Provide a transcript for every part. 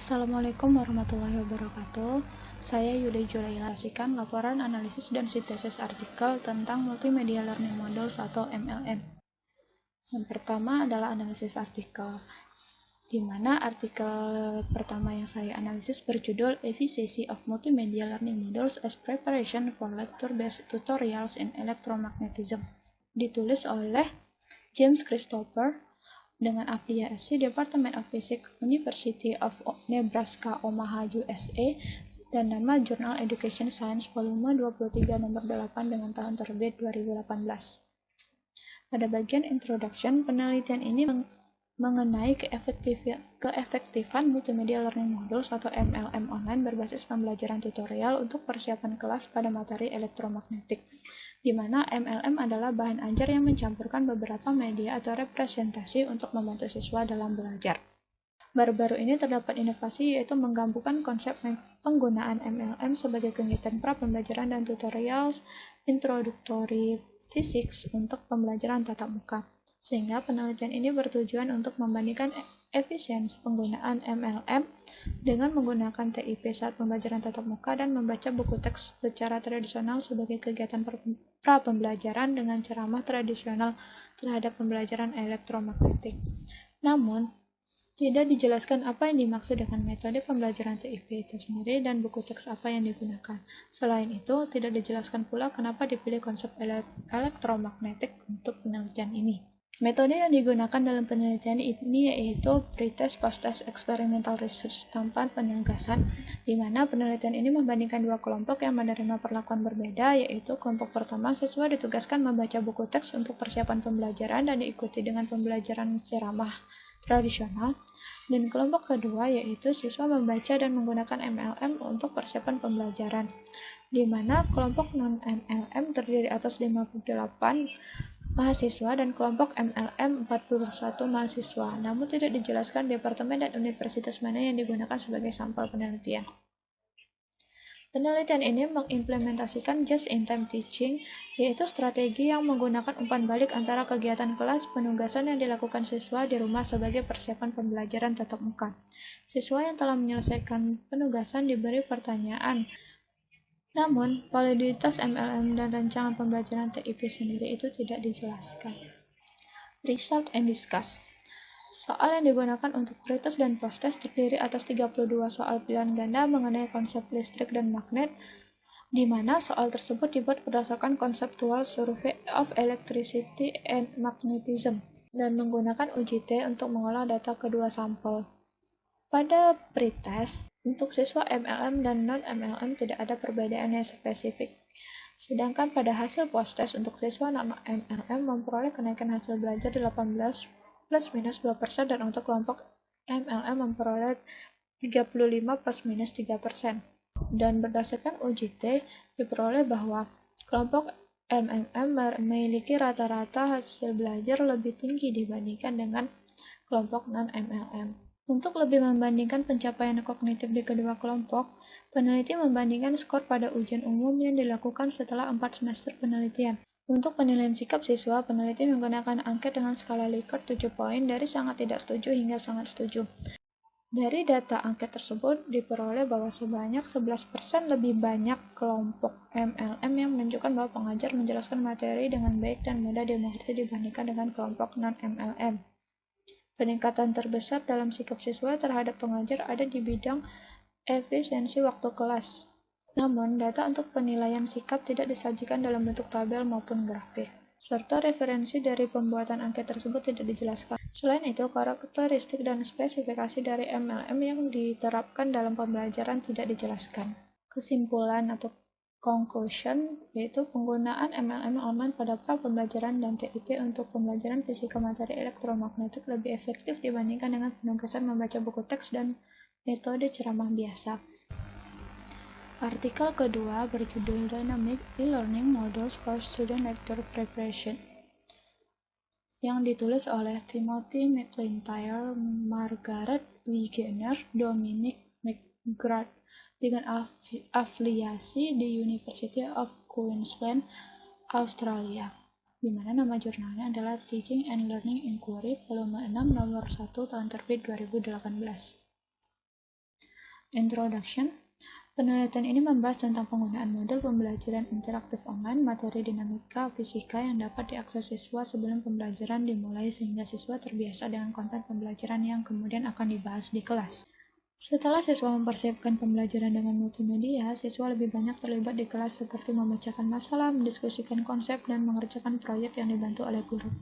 Assalamualaikum warahmatullahi wabarakatuh. Saya Yuli Julaila kasihkan laporan analisis dan sintesis artikel tentang Multimedia Learning Models atau MLM. Yang pertama adalah analisis artikel, di mana artikel pertama yang saya analisis berjudul Efficiency of Multimedia Learning Models as Preparation for Lecture-Based Tutorials in Electromagnetism, ditulis oleh James Christopher dengan afiliasi Department of Physics University of Nebraska Omaha USA dan nama Jurnal Education Science volume 23 nomor 8 dengan tahun terbit 2018. Pada bagian introduction, penelitian ini mengenai keefektifan multimedia learning modules atau MLM online berbasis pembelajaran tutorial untuk persiapan kelas pada materi elektromagnetik, di mana MLM adalah bahan ajar yang mencampurkan beberapa media atau representasi untuk membantu siswa dalam belajar. Baru-baru ini terdapat inovasi yaitu menggabungkan konsep penggunaan MLM sebagai kegiatan pra-pembelajaran dan tutorial introductory physics untuk pembelajaran tatap muka. Sehingga penelitian ini bertujuan untuk membandingkan efisiensi penggunaan MLM dengan menggunakan TIP saat pembelajaran tatap muka dan membaca buku teks secara tradisional sebagai kegiatan pra-pembelajaran dengan ceramah tradisional terhadap pembelajaran elektromagnetik. Namun, tidak dijelaskan apa yang dimaksud dengan metode pembelajaran TIP itu sendiri dan buku teks apa yang digunakan. Selain itu, tidak dijelaskan pula kenapa dipilih konsep elektromagnetik untuk penelitian ini. Metode yang digunakan dalam penelitian ini yaitu pretest post-test experimental research tanpa penegasan, di mana penelitian ini membandingkan dua kelompok yang menerima perlakuan berbeda, yaitu kelompok pertama siswa ditugaskan membaca buku teks untuk persiapan pembelajaran dan diikuti dengan pembelajaran ceramah tradisional, dan kelompok kedua yaitu siswa membaca dan menggunakan MLM untuk persiapan pembelajaran, di mana kelompok non-MLM terdiri atas 58 mahasiswa dan kelompok MLM 41 mahasiswa, namun tidak dijelaskan departemen dan universitas mana yang digunakan sebagai sampel penelitian. Penelitian ini mengimplementasikan just-in-time teaching, yaitu strategi yang menggunakan umpan balik antara kegiatan kelas penugasan yang dilakukan siswa di rumah sebagai persiapan pembelajaran tatap muka. Siswa yang telah menyelesaikan penugasan diberi pertanyaan, namun validitas MLM dan rancangan pembelajaran TIP sendiri itu tidak dijelaskan. Result and discuss. Soal yang digunakan untuk pretest dan post-test terdiri atas 32 soal pilihan ganda mengenai konsep listrik dan magnet, di mana soal tersebut dibuat berdasarkan konseptual survey of electricity and magnetism dan menggunakan UJT untuk mengolah data kedua sampel. Pada pretest, untuk siswa MLM dan non-MLM tidak ada perbedaan yang spesifik. Sedangkan pada hasil post-test untuk siswa non-MLM memperoleh kenaikan hasil belajar 18 plus minus 2% dan untuk kelompok MLM memperoleh 35 plus minus 3%. Dan berdasarkan UJT diperoleh bahwa kelompok MLM memiliki rata-rata hasil belajar lebih tinggi dibandingkan dengan kelompok non-MLM. Untuk lebih membandingkan pencapaian kognitif di kedua kelompok, peneliti membandingkan skor pada ujian umum yang dilakukan setelah 4 semester penelitian. Untuk penilaian sikap siswa, peneliti menggunakan angket dengan skala Likert 7 poin dari sangat tidak setuju hingga sangat setuju. Dari data angket tersebut diperoleh bahwa sebanyak 11% lebih banyak kelompok MLM yang menunjukkan bahwa pengajar menjelaskan materi dengan baik dan mudah dimengerti dibandingkan dengan kelompok non-MLM. Peningkatan terbesar dalam sikap siswa terhadap pengajar ada di bidang efisiensi waktu kelas. Namun, data untuk penilaian sikap tidak disajikan dalam bentuk tabel maupun grafik, serta referensi dari pembuatan angket tersebut tidak dijelaskan. Selain itu, karakteristik dan spesifikasi dari MLM yang diterapkan dalam pembelajaran tidak dijelaskan. Kesimpulan atau conclusion yaitu penggunaan MLM online pada pra-pembelajaran dan TIP untuk pembelajaran fisika materi elektromagnetik lebih efektif dibandingkan dengan penugasan membaca buku teks dan metode ceramah biasa. Artikel kedua berjudul Dynamic E-Learning Models for Student Lecture Preparation, yang ditulis oleh Timothy McIntyre, Margaret Wigener, Dominic McGrath dengan afiliasi di University of Queensland, Australia, di mana nama jurnalnya adalah Teaching and Learning Inquiry volume 6 nomor 1 tahun terbit 2018. Introduction. Penelitian ini membahas tentang penggunaan model pembelajaran interaktif online, materi dinamika fisika yang dapat diakses siswa sebelum pembelajaran dimulai sehingga siswa terbiasa dengan konten pembelajaran yang kemudian akan dibahas di kelas. Setelah siswa mempersiapkan pembelajaran dengan multimedia, siswa lebih banyak terlibat di kelas seperti memecahkan masalah, mendiskusikan konsep, dan mengerjakan proyek yang dibantu oleh guru.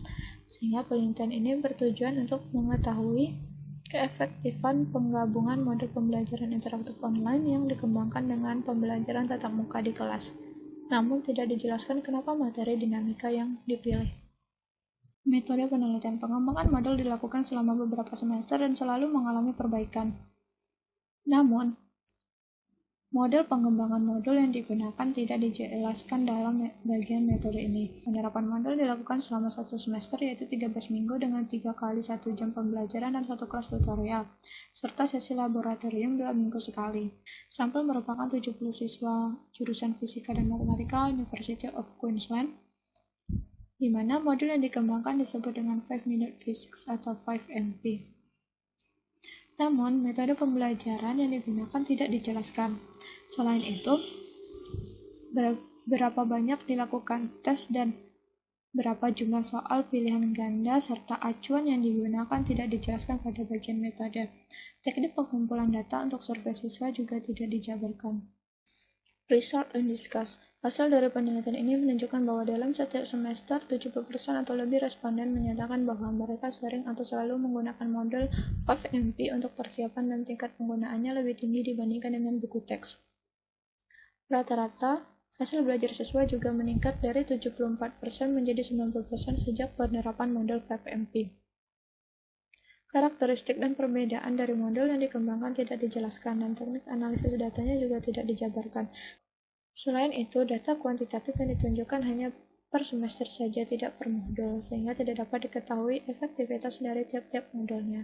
Sehingga penelitian ini bertujuan untuk mengetahui keefektifan penggabungan model pembelajaran interaktif online yang dikembangkan dengan pembelajaran tatap muka di kelas. Namun tidak dijelaskan kenapa materi dinamika yang dipilih. Metode penelitian pengembangan model dilakukan selama beberapa semester dan selalu mengalami perbaikan. Namun, model pengembangan modul yang digunakan tidak dijelaskan dalam bagian metode ini. Penerapan model dilakukan selama 1 semester yaitu 13 minggu dengan 3 kali 1 jam pembelajaran dan 1 kelas tutorial, serta sesi laboratorium 2 minggu sekali. Sampel merupakan 70 siswa jurusan Fisika dan Matematika University of Queensland, di mana modul yang dikembangkan disebut dengan 5-minute physics atau 5MP. Namun, metode pembelajaran yang digunakan tidak dijelaskan. Selain itu, berapa banyak dilakukan tes dan berapa jumlah soal pilihan ganda serta acuan yang digunakan tidak dijelaskan pada bagian metode. Teknik pengumpulan data untuk survei siswa juga tidak dijabarkan. Result and discuss. Hasil dari penelitian ini menunjukkan bahwa dalam setiap semester, 70% atau lebih responden menyatakan bahwa mereka sering atau selalu menggunakan model 5MP untuk persiapan dan tingkat penggunaannya lebih tinggi dibandingkan dengan buku teks. Rata-rata, hasil belajar siswa juga meningkat dari 74% menjadi 90% sejak penerapan model 5MP. Karakteristik dan perbedaan dari model yang dikembangkan tidak dijelaskan dan teknik analisis datanya juga tidak dijabarkan. Selain itu, data kuantitatif yang ditunjukkan hanya per semester saja, tidak per modul, sehingga tidak dapat diketahui efektivitas dari tiap-tiap modulnya.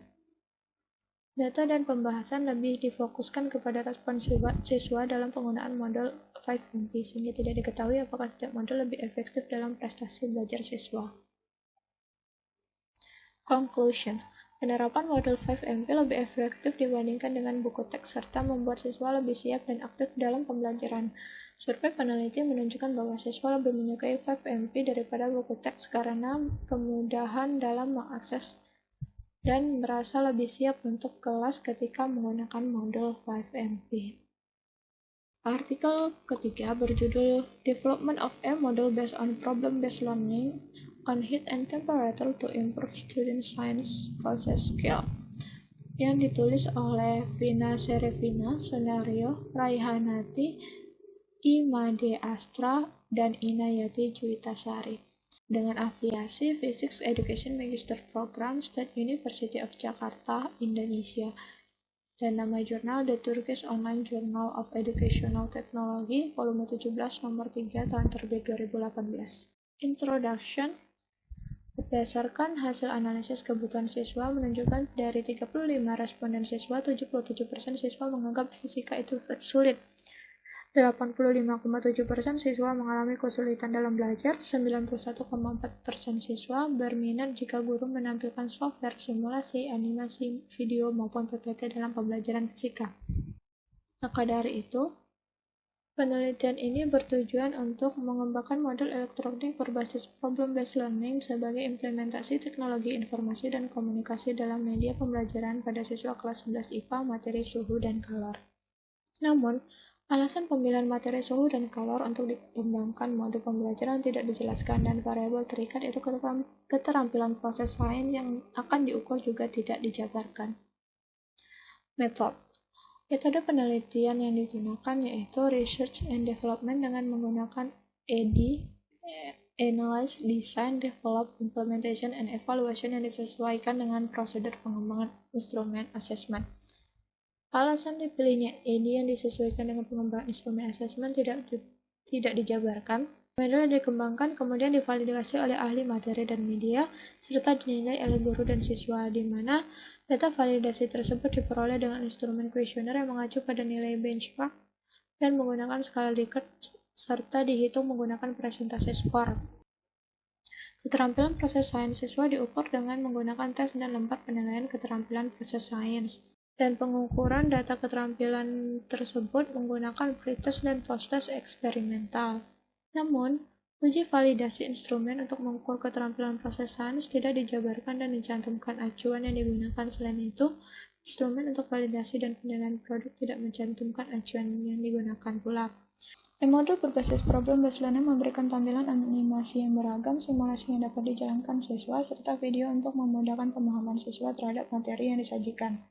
Data dan pembahasan lebih difokuskan kepada respon siswa dalam penggunaan model 5MP, sehingga tidak diketahui apakah setiap modul lebih efektif dalam prestasi belajar siswa. Conclusion. Penerapan model 5MP lebih efektif dibandingkan dengan buku teks serta membuat siswa lebih siap dan aktif dalam pembelajaran. Survei peneliti menunjukkan bahwa siswa lebih menyukai 5MP daripada buku teks karena kemudahan dalam mengakses dan merasa lebih siap untuk kelas ketika menggunakan model 5MP. Artikel ketiga berjudul Development of a Model Based on Problem-Based Learning on Heat and Temperature to Improve Student Science Process Skill, yang ditulis oleh Vina Serevina, Sonario, Raihanati, Imade Astra, dan Inayati Juwitasari, dengan afiliasi Physics Education Magister Program State University of Jakarta, Indonesia, dan nama jurnal The Turkish Online Journal of Educational Technology, volume 17, nomor 3, tahun terbit 2018. Introduction. Berdasarkan hasil analisis kebutuhan siswa menunjukkan dari 35 responden siswa, 77% siswa menganggap fisika itu sulit. 85,7% siswa mengalami kesulitan dalam belajar, 91,4% siswa berminat jika guru menampilkan software simulasi, animasi, video, maupun PPT dalam pembelajaran fisika. Maka dari itu, penelitian ini bertujuan untuk mengembangkan model elektronik berbasis problem-based learning sebagai implementasi teknologi informasi dan komunikasi dalam media pembelajaran pada siswa kelas 11 IPA materi suhu dan kalor. Namun, alasan pemilihan materi suhu dan kalor untuk dikembangkan modul pembelajaran tidak dijelaskan dan variabel terikat itu keterampilan proses sains yang akan diukur juga tidak dijabarkan. Metode penelitian yang digunakan yaitu Research and Development dengan menggunakan AD, Analyze, Design, Develop, Implementation, and Evaluation yang disesuaikan dengan prosedur pengembangan instrumen assessment. Alasan dipilihnya AD yang disesuaikan dengan pengembangan instrumen assessment tidak dijabarkan. Model yang dikembangkan kemudian divalidasi oleh ahli materi dan media, serta dinilai oleh guru dan siswa, di mana data validasi tersebut diperoleh dengan instrumen kuesioner yang mengacu pada nilai benchmark dan menggunakan skala Likert, serta dihitung menggunakan presentasi skor. Keterampilan proses sains siswa diukur dengan menggunakan tes dan lembar penilaian keterampilan proses sains. dan pengukuran data keterampilan tersebut menggunakan pretest dan posttest eksperimental. Namun, uji validasi instrumen untuk mengukur keterampilan proses sains tidak dijabarkan dan dicantumkan acuan yang digunakan. Selain itu, instrumen untuk validasi dan penilaian produk tidak mencantumkan acuan yang digunakan pula. E-modul berbasis problem-based learning memberikan tampilan animasi yang beragam, simulasi yang dapat dijalankan siswa, serta video untuk memudahkan pemahaman siswa terhadap materi yang disajikan.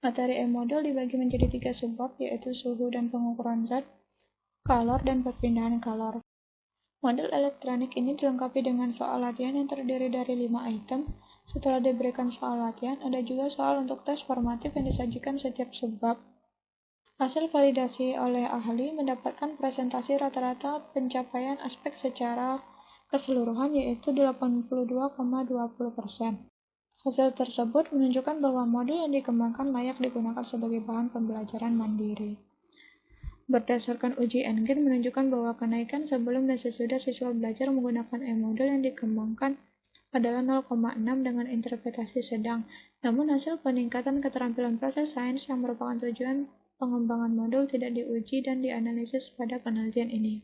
Materi e-modul dibagi menjadi 3 subbab, yaitu suhu dan pengukuran zat, kalor, dan perpindahan kalor. Modul elektronik ini dilengkapi dengan soal latihan yang terdiri dari 5 item. Setelah diberikan soal latihan, ada juga soal untuk tes formatif yang disajikan setiap subbab. Hasil validasi oleh ahli mendapatkan presentasi rata-rata pencapaian aspek secara keseluruhan, yaitu 82,20%. Hasil tersebut menunjukkan bahwa modul yang dikembangkan layak digunakan sebagai bahan pembelajaran mandiri. Berdasarkan uji Engine menunjukkan bahwa kenaikan sebelum dan sesudah siswa belajar menggunakan e-modul yang dikembangkan adalah 0,6 dengan interpretasi sedang. Namun hasil peningkatan keterampilan proses sains yang merupakan tujuan pengembangan modul tidak diuji dan dianalisis pada penelitian ini.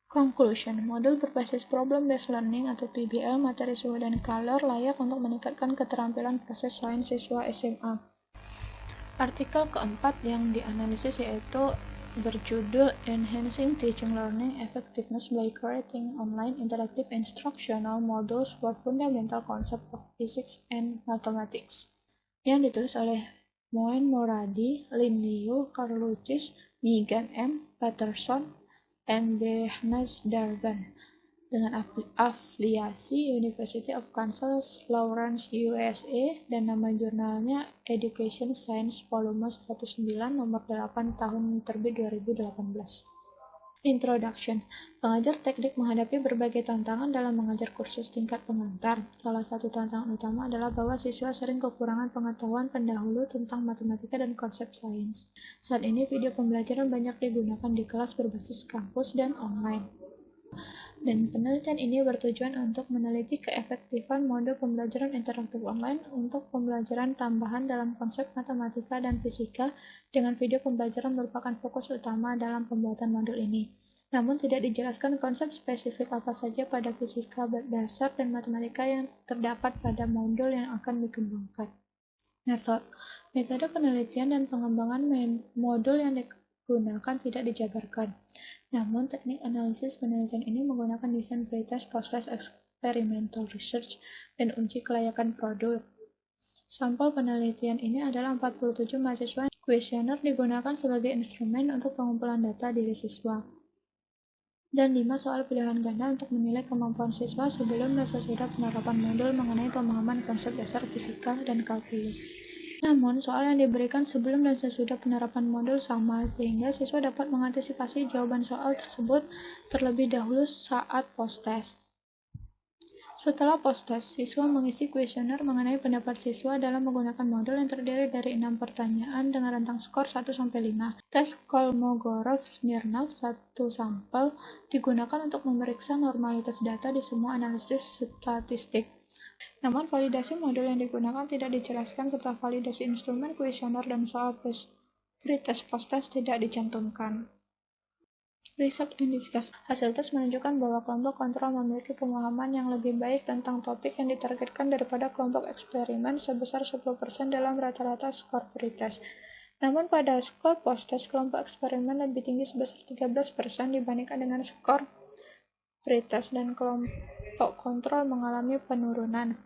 Conclusion, modul berbasis Problem-Based Learning atau PBL, materi suhu dan kalor layak untuk meningkatkan keterampilan proses sains siswa SMA. Artikel keempat yang dianalisis yaitu berjudul Enhancing Teaching Learning Effectiveness by Creating Online Interactive Instructional Modules for Fundamental Concepts of Physics and Mathematics, yang ditulis oleh Moen Moradi, Lin Liu, Carlucci, Megan M. Patterson, and Behnaz Darban, dengan afiliasi University of Kansas Lawrence USA dan nama jurnalnya Education Science Volume 109 nomor 8 tahun terbit 2018. Introduction. Pengajar teknik menghadapi berbagai tantangan dalam mengajar kursus tingkat pengantar. Salah satu tantangan utama adalah bahwa siswa sering kekurangan pengetahuan pendahulu tentang matematika dan konsep sains. Saat ini video pembelajaran banyak digunakan di kelas berbasis kampus dan online. Dan penelitian ini bertujuan untuk meneliti keefektifan modul pembelajaran interaktif online untuk pembelajaran tambahan dalam konsep matematika dan fisika, dengan video pembelajaran merupakan fokus utama dalam pembuatan modul ini. Namun tidak dijelaskan konsep spesifik apa saja pada fisika berdasar dan matematika yang terdapat pada modul yang akan dikembangkan. Metode penelitian dan pengembangan modul yang digunakan tidak dijabarkan. Namun, teknik analisis penelitian ini menggunakan desain pretest, posttest, experimental research, dan uji kelayakan produk. Sampel penelitian ini adalah 47 mahasiswa. Kuesioner digunakan sebagai instrumen untuk pengumpulan data diri siswa. Dan 5 soal pilihan ganda untuk menilai kemampuan siswa sebelum dan sesudah penerapan modul mengenai pemahaman konsep dasar fisika dan kalkulus. Namun, soal yang diberikan sebelum dan sesudah penerapan modul sama, sehingga siswa dapat mengantisipasi jawaban soal tersebut terlebih dahulu saat post-test. Setelah post-test, siswa mengisi kuesioner mengenai pendapat siswa dalam menggunakan modul yang terdiri dari 6 pertanyaan dengan rentang skor 1-5. Tes Kolmogorov-Smirnov 1 sampel digunakan untuk memeriksa normalitas data di semua analisis statistik. Namun, validasi modul yang digunakan tidak dijelaskan serta validasi instrumen kuesioner dan soal pretest post-test tidak dicantumkan. Result and discuss. Hasil tes menunjukkan bahwa kelompok kontrol memiliki pemahaman yang lebih baik tentang topik yang ditargetkan daripada kelompok eksperimen sebesar 10% dalam rata-rata skor pretest. Namun pada skor post-test, kelompok eksperimen lebih tinggi sebesar 13% dibandingkan dengan skor pretest dan kelompok kontrol mengalami penurunan.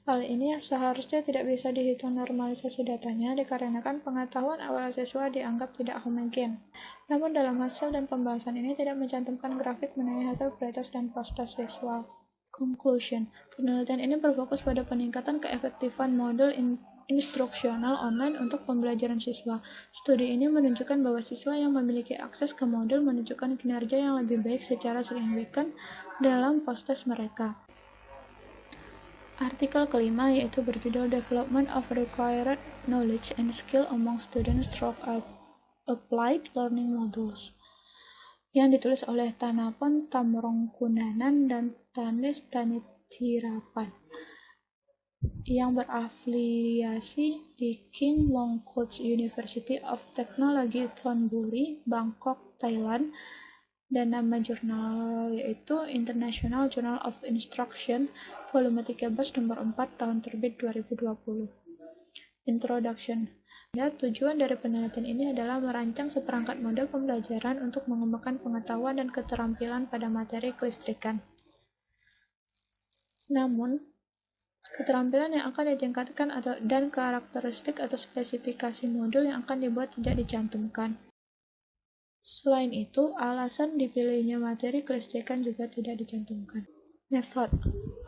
Hal ini seharusnya tidak bisa dihitung normalisasi datanya dikarenakan pengetahuan awal siswa dianggap tidak homogen. Namun dalam hasil dan pembahasan ini tidak mencantumkan grafik mengenai hasil pretest dan post-test siswa. Conclusion. Penelitian ini berfokus pada peningkatan keefektifan modul instruksional online untuk pembelajaran siswa. Studi ini menunjukkan bahwa siswa yang memiliki akses ke modul menunjukkan kinerja yang lebih baik secara signifikan dalam post-test mereka. Artikel kelima yaitu berjudul Development of Required Knowledge and Skill Among Students Through Applied Learning Modules, yang ditulis oleh Tanapon Tamrongkunanan dan Tanis Tanithirapan. yang berafiliasi di King Mongkut University of Technology Thonburi, Bangkok, Thailand, dan nama jurnal yaitu International Journal of Instruction, volume 13 nomor 4 tahun terbit 2020. Introduction. Tujuan dari penelitian ini adalah merancang seperangkat model pembelajaran untuk mengembangkan pengetahuan dan keterampilan pada materi kelistrikan. Namun, keterampilan yang akan ditingkatkan dan karakteristik atau spesifikasi modul yang akan dibuat tidak dicantumkan. Selain itu, alasan dipilihnya materi kelistrikan juga tidak dicantumkan. Method.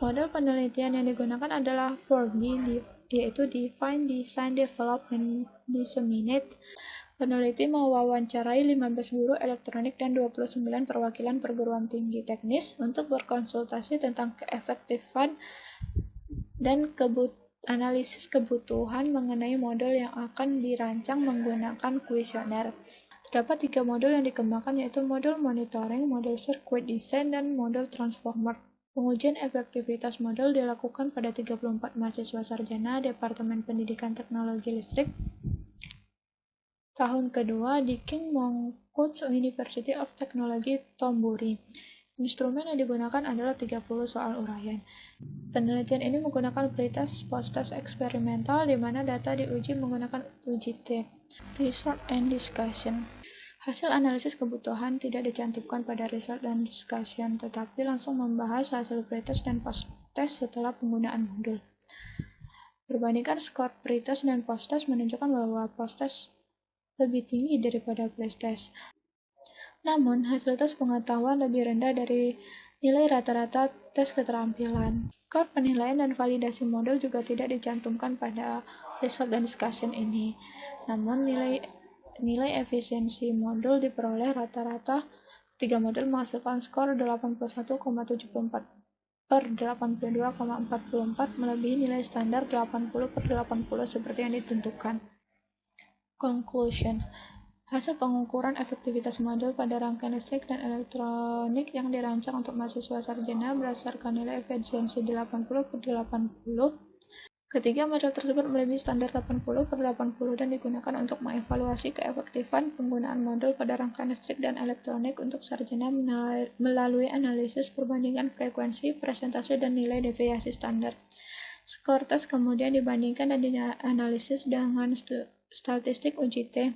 Model penelitian yang digunakan adalah 4D, yaitu Define, Design, Develop, and Disseminate. Peneliti mewawancarai 15 guru elektronik dan 29 perwakilan perguruan tinggi teknis untuk berkonsultasi tentang keefektifan dan analisis kebutuhan mengenai model yang akan dirancang menggunakan kuesioner. Terdapat 3 model yang dikembangkan, yaitu model monitoring, model circuit design, dan model transformer. Pengujian efektivitas model dilakukan pada 34 mahasiswa sarjana Departemen Pendidikan Teknologi Listrik tahun kedua di King Mongkut University of Technology Thonburi. Instrumen yang digunakan adalah 30 soal uraian. Penelitian ini menggunakan pretest post-test eksperimental di mana data diuji menggunakan UGT, Result and Discussion. Hasil analisis kebutuhan tidak dicantumkan pada result dan discussion, tetapi langsung membahas hasil pretest dan post-test setelah penggunaan modul. Perbandingan skor pretest dan post-test menunjukkan bahwa post-test lebih tinggi daripada pretest. Namun, hasil tes pengetahuan lebih rendah dari nilai rata-rata tes keterampilan. Skor penilaian dan validasi model juga tidak dicantumkan pada result dan discussion ini. Namun, nilai efisiensi modul diperoleh rata-rata ketiga model menghasilkan skor 81,74 per 82,44 melebihi nilai standar 80 per 80 seperti yang ditentukan. Conclusion. Hasil pengukuran efektivitas model pada rangkaian listrik dan elektronik yang dirancang untuk mahasiswa sarjana berdasarkan nilai efisiensi 80 per 80. Ketiga model tersebut melebihi standar 80 per 80 dan digunakan untuk mengevaluasi keefektifan penggunaan model pada rangkaian listrik dan elektronik untuk sarjana melalui analisis perbandingan frekuensi, presentasi, dan nilai deviasi standar. Skor tes kemudian dibandingkan dan dianalisis dengan statistik UGT.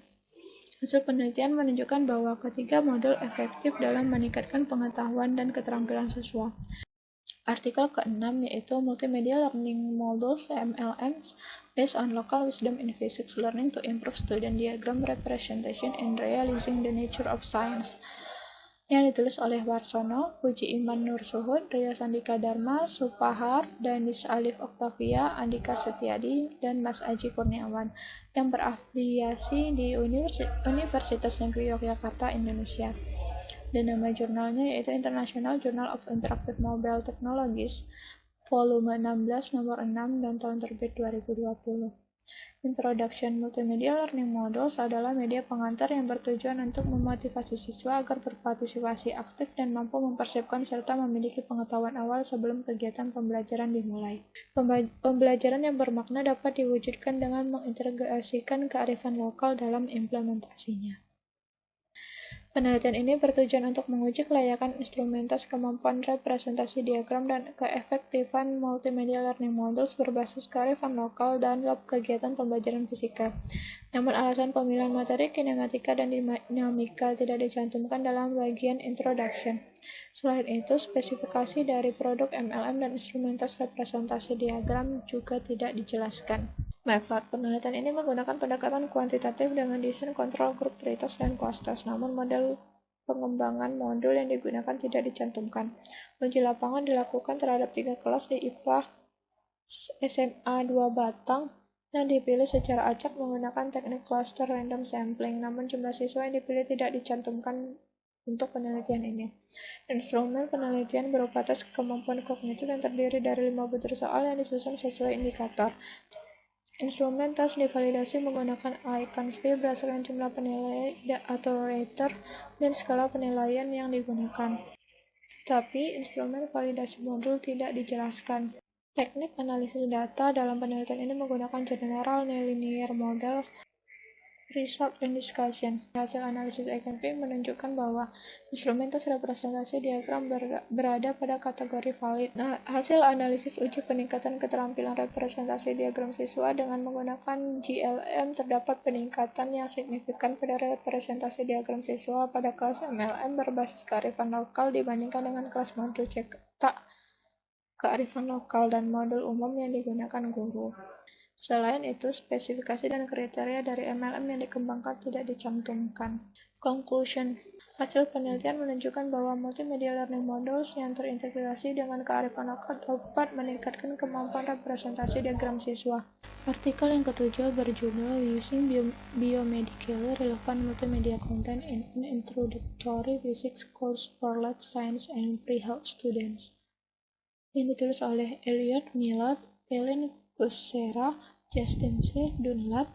Hasil penelitian menunjukkan bahwa ketiga modul efektif dalam meningkatkan pengetahuan dan keterampilan siswa. Artikel ke-6 yaitu Multimedia Learning Models (MLMs) based on local wisdom in physics learning to improve student diagram representation and realizing the nature of science, yang ditulis oleh Warsono, Puji Iman Nur Suhud, Ria Sandika Dharma, Supahar, Danis Alif Oktavia, Andika Setiadi, dan Mas Aji Kurniawan, yang berafiliasi di Universitas Negeri Yogyakarta, Indonesia. Dan nama jurnalnya yaitu International Journal of Interactive Mobile Technologies, volume 16 nomor 6 dan tahun terbit 2020. Introduction. Multimedia Learning Models adalah media pengantar yang bertujuan untuk memotivasi siswa agar berpartisipasi aktif dan mampu mempersiapkan serta memiliki pengetahuan awal sebelum kegiatan pembelajaran dimulai. Pembelajaran yang bermakna dapat diwujudkan dengan mengintegrasikan kearifan lokal dalam implementasinya. Penelitian ini bertujuan untuk menguji kelayakan instrumentas, kemampuan representasi diagram, dan keefektifan multimedia learning models berbasis kearifan lokal dalam kegiatan pembelajaran fisika. Namun alasan pemilihan materi kinematika dan dinamika tidak dicantumkan dalam bagian introduction. Selain itu, spesifikasi dari produk MLM dan instrumentas representasi diagram juga tidak dijelaskan. Method. Penelitian ini menggunakan pendekatan kuantitatif dengan desain kontrol grup pretest dan post-test, namun model pengembangan modul yang digunakan tidak dicantumkan. Uji lapangan dilakukan terhadap 3 kelas di IPA SMA 2 Batang dan dipilih secara acak menggunakan teknik cluster random sampling, namun jumlah siswa yang dipilih tidak dicantumkan untuk penelitian ini. Instrumen penelitian berupa tes kemampuan kognitif yang terdiri dari 5 butir soal yang disusun sesuai indikator. Instrumen tes divalidasi menggunakan Icons-V berdasarkan jumlah penilai atau rater dan skala penilaian yang digunakan. Tetapi, instrumen validasi modul tidak dijelaskan. Teknik analisis data dalam penelitian ini menggunakan General Nonlinear Model Result and Discussion. Hasil analisis EKP menunjukkan bahwa instrumen tes representasi diagram berada pada kategori valid. Hasil analisis uji peningkatan keterampilan representasi diagram siswa dengan menggunakan GLM terdapat peningkatan yang signifikan pada representasi diagram siswa pada kelas MLM berbasis kearifan lokal dibandingkan dengan kelas modul cetak kearifan lokal dan modul umum yang digunakan guru. Selain itu, spesifikasi dan kriteria dari MLM yang dikembangkan tidak dicantumkan. Conclusion. Hasil penelitian menunjukkan bahwa multimedia learning models yang terintegrasi dengan kearifan lokal dapat meningkatkan kemampuan representasi diagram siswa. Artikel yang ketujuh berjudul Using Biomedically Relevant Multimedia Content in an Introductory Physics Course for Life Science and Pre-Health Students, yang ditulis oleh Elliot Millot, Ellen Kucera, Justin C. Dunlap,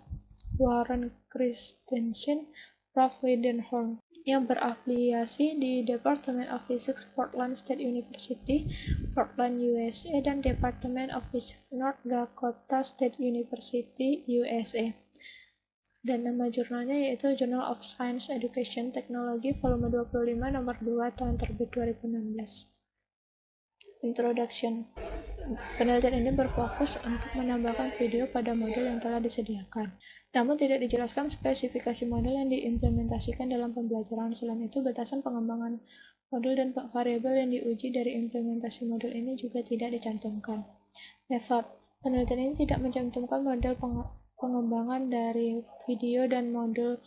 Warren Christensen, Ralph Weidenholm, yang berafiliasi di Department of Physics Portland State University, Portland, USA, dan Department of Physics North Dakota State University, USA. Dan nama jurnalnya yaitu Journal of Science Education Technology, volume 25, nomor 2, tahun terbit 2016. Introduction. Penelitian ini berfokus untuk menambahkan video pada modul yang telah disediakan. Namun tidak dijelaskan spesifikasi modul yang diimplementasikan dalam pembelajaran. Selain itu, batasan pengembangan modul dan variabel yang diuji dari implementasi modul ini juga tidak dicantumkan. Method. Penelitian ini tidak mencantumkan model pengembangan dari video dan modul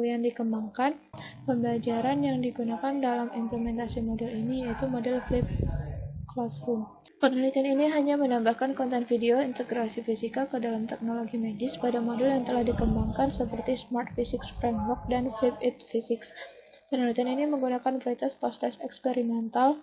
yang dikembangkan. Pembelajaran yang digunakan dalam implementasi modul ini yaitu model Flipped Classroom. Penelitian ini hanya menambahkan konten video integrasi fisika ke dalam teknologi medis pada modul yang telah dikembangkan seperti Smart Physics Framework dan Flipped Physics. Penelitian ini menggunakan pretest post-test eksperimental,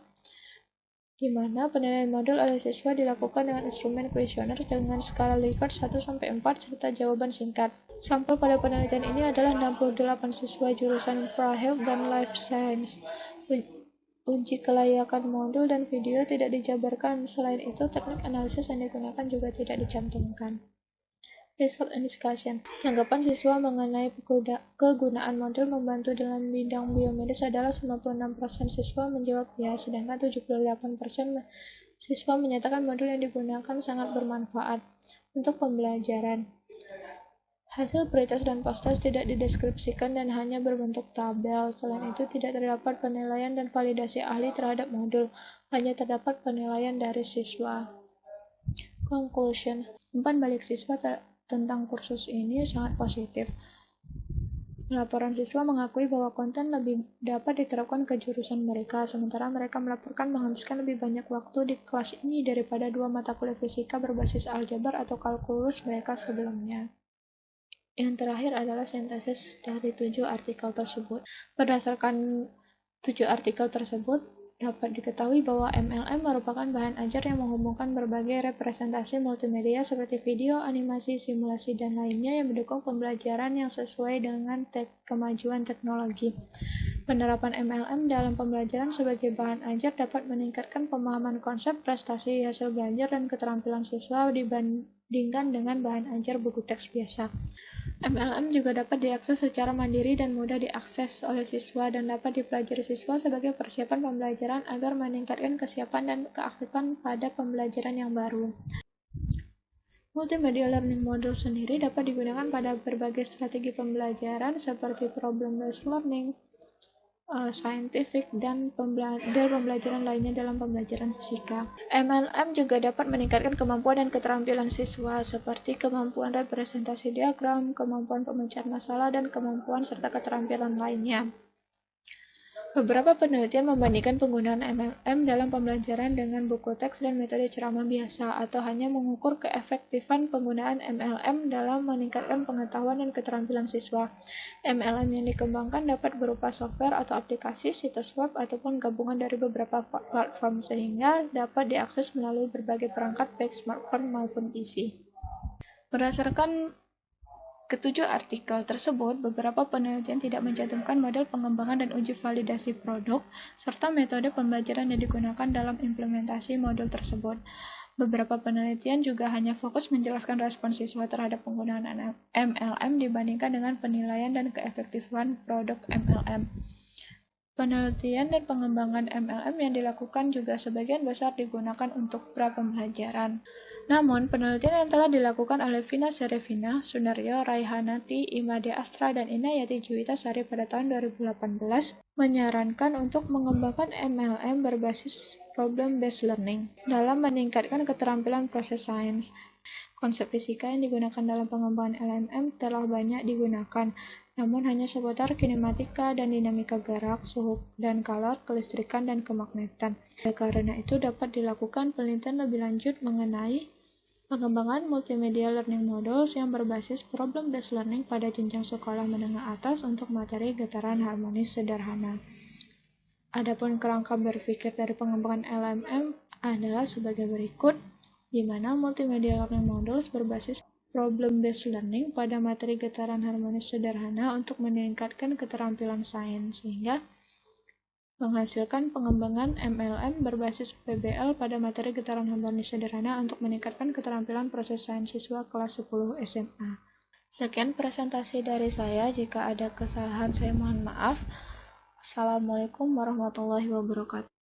di mana penilaian modul oleh siswa dilakukan dengan instrumen kuesioner dengan skala Likert 1-4 serta jawaban singkat. Sampel pada penelitian ini adalah 68 siswa jurusan Pra-Health dan Life Science. Uji kelayakan modul dan video tidak dijabarkan. Selain itu, teknik analisis yang digunakan juga tidak dicantumkan. Result and Discussion. Tanggapan siswa mengenai kegunaan modul membantu dalam bidang biomedis adalah 96% siswa menjawab ya, sedangkan 78% siswa menyatakan modul yang digunakan sangat bermanfaat untuk pembelajaran. Hasil pretest dan post-test tidak dideskripsikan dan hanya berbentuk tabel. Selain itu, tidak terdapat penilaian dan validasi ahli terhadap modul, hanya terdapat penilaian dari siswa. Conclusion. Umpan balik siswa tentang kursus ini sangat positif. Laporan siswa mengakui bahwa konten lebih dapat diterapkan ke jurusan mereka, sementara mereka melaporkan menghabiskan lebih banyak waktu di kelas ini daripada 2 mata kuliah fisika berbasis aljabar atau kalkulus mereka sebelumnya. Yang terakhir adalah sintesis dari 7 artikel tersebut. Berdasarkan 7 artikel tersebut, dapat diketahui bahwa MLM merupakan bahan ajar yang menghubungkan berbagai representasi multimedia seperti video, animasi, simulasi, dan lainnya yang mendukung pembelajaran yang sesuai dengan kemajuan teknologi. Penerapan MLM dalam pembelajaran sebagai bahan ajar dapat meningkatkan pemahaman konsep, prestasi hasil belajar, dan keterampilan siswa dibandingkan dengan bahan ajar buku teks biasa. MLM juga dapat diakses secara mandiri dan mudah diakses oleh siswa dan dapat dipelajari siswa sebagai persiapan pembelajaran agar meningkatkan kesiapan dan keaktifan pada pembelajaran yang baru. Multimedia Learning Model sendiri dapat digunakan pada berbagai strategi pembelajaran seperti problem-based learning, scientific, dan pembelajaran lainnya dalam pembelajaran fisika. MLM juga dapat meningkatkan kemampuan dan keterampilan siswa seperti kemampuan representasi diagram, kemampuan pemecahan masalah, dan kemampuan serta keterampilan lainnya. Beberapa penelitian membandingkan penggunaan MLM dalam pembelajaran dengan buku teks dan metode ceramah biasa, atau hanya mengukur keefektifan penggunaan MLM dalam meningkatkan pengetahuan dan keterampilan siswa. MLM yang dikembangkan dapat berupa software atau aplikasi, situs web, ataupun gabungan dari beberapa platform sehingga dapat diakses melalui berbagai perangkat baik smartphone maupun PC. Berdasarkan ketujuh artikel tersebut, beberapa penelitian tidak mencantumkan model pengembangan dan uji validasi produk, serta metode pembelajaran yang digunakan dalam implementasi modul tersebut. Beberapa penelitian juga hanya fokus menjelaskan respon siswa terhadap penggunaan MLM dibandingkan dengan penilaian dan keefektifan produk MLM. Penelitian dan pengembangan MLM yang dilakukan juga sebagian besar digunakan untuk pra-pembelajaran. Namun, penelitian yang telah dilakukan oleh Vina Serevina, Sunaryo Raihanati, Imade Astra, dan Inayati Juwita Sari pada tahun 2018 menyarankan untuk mengembangkan MLM berbasis problem-based learning dalam meningkatkan keterampilan proses sains. Konsep fisika yang digunakan dalam pengembangan LMM telah banyak digunakan, namun hanya seputar kinematika dan dinamika gerak, suhu dan kalor, kelistrikan, dan kemagnetan. Karena itu dapat dilakukan penelitian lebih lanjut mengenai pengembangan multimedia learning models yang berbasis problem-based learning pada jenjang sekolah menengah atas untuk materi getaran harmonis sederhana. Adapun kerangka berpikir dari pengembangan LMM adalah sebagai berikut, di mana multimedia learning models berbasis problem-based learning pada materi getaran harmonis sederhana untuk meningkatkan keterampilan sains, sehingga menghasilkan pengembangan MLM berbasis PBL pada materi getaran harmonis sederhana untuk meningkatkan keterampilan proses sains siswa kelas 10 SMA. Sekian presentasi dari saya, jika ada kesalahan saya mohon maaf. Assalamualaikum warahmatullahi wabarakatuh.